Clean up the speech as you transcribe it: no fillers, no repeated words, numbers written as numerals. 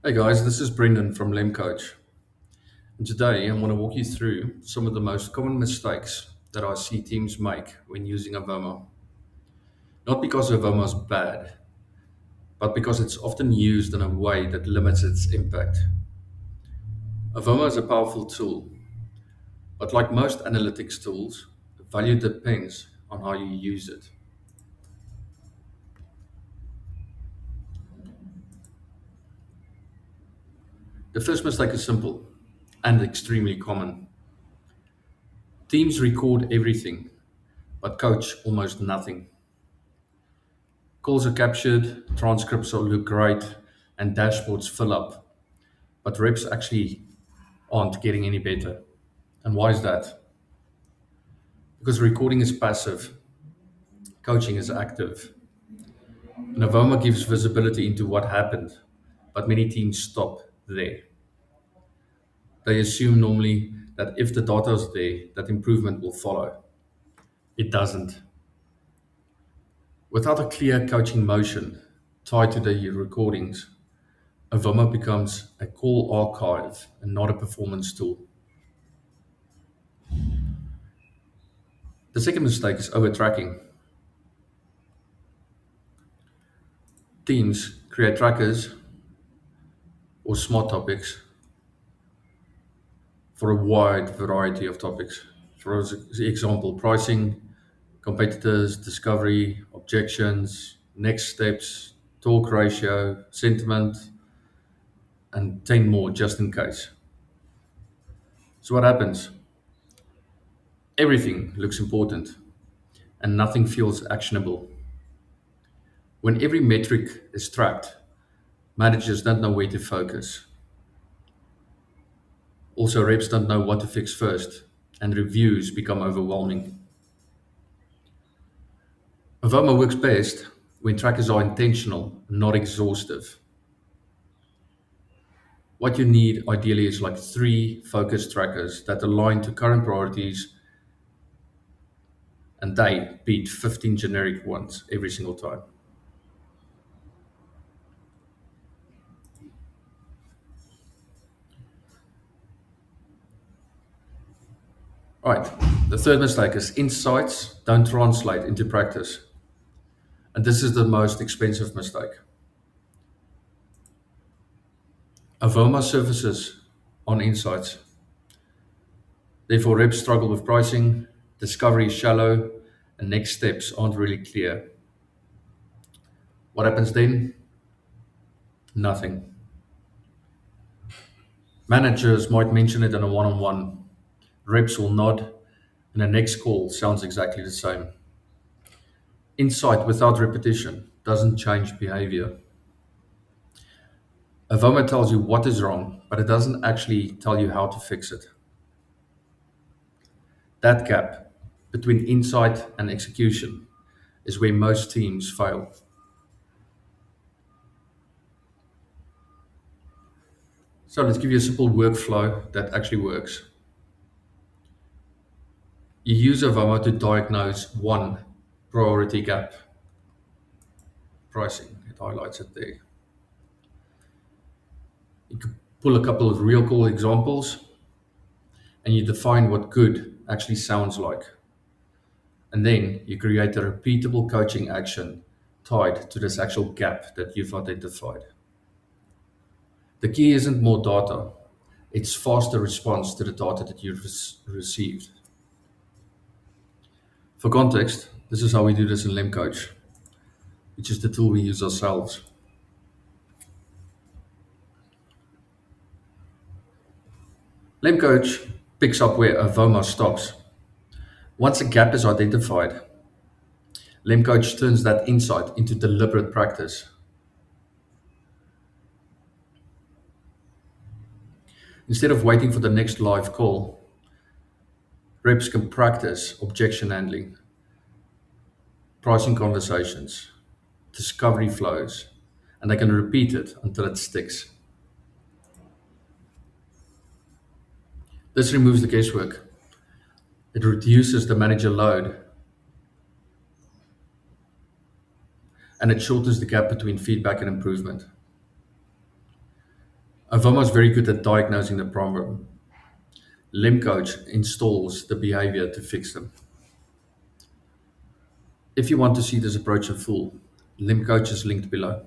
Hey guys, this is Brendan from LemCoach. And today I'm going to walk you through some of the most common mistakes that I see teams make when using Avoma. Not because Avoma is bad, but because it's often used in a way that limits its impact. Avoma is a powerful tool, but like most analytics tools, value depends on how you use it. The first mistake is simple and extremely common. Teams record everything, but coach almost nothing. Calls are captured, transcripts all look great, and dashboards fill up, but reps actually aren't getting any better. And why is that? Because recording is passive, coaching is active. Avoma gives visibility into what happened, but many teams stop there. They assume normally that if the data is there, that improvement will follow. It doesn't. Without a clear coaching motion tied to the recordings, Avoma becomes a call archive and not a performance tool. The second mistake is over-tracking. Teams create trackers or smart topics for a wide variety of topics. For example, pricing, competitors, discovery, objections, next steps, talk ratio, sentiment, and 10 more just in case. So what happens? Everything looks important and nothing feels actionable. When every metric is tracked, managers don't know where to focus. Also, reps don't know what to fix first, and reviews become overwhelming. Avoma works best when trackers are intentional, not exhaustive. What you need ideally is like three focused trackers that align to current priorities and they beat 15 generic ones every single time. All right, the third mistake is insights don't translate into practice. And this is the most expensive mistake. Avoma surfaces on insights. Therefore, reps struggle with pricing, discovery is shallow, and next steps aren't really clear. What happens then? Nothing. Managers might mention it in a one on one. Reps will nod, and the next call sounds exactly the same. Insight without repetition doesn't change behavior. Avoma tells you what is wrong, but it doesn't actually tell you how to fix it. That gap between insight and execution is where most teams fail. So let's give you a simple workflow that actually works. You use Avoma to diagnose one priority gap, pricing. It highlights it there. You could pull a couple of real call examples and you define what good actually sounds like. And then you create a repeatable coaching action tied to this actual gap that you've identified. The key isn't more data, it's faster response to the data that you've received. For context, this is how we do this in LemCoach, which is the tool we use ourselves. LemCoach picks up where Avoma stops. Once a gap is identified, LemCoach turns that insight into deliberate practice. Instead of waiting for the next live call, reps can practice objection handling, pricing conversations, discovery flows, and they can repeat it until it sticks. This removes the guesswork. It reduces the manager load and it shortens the gap between feedback and improvement. Avoma is very good at diagnosing the problem. LemCoach installs the behavior to fix them. If you want to see this approach in full, LemCoach is linked below.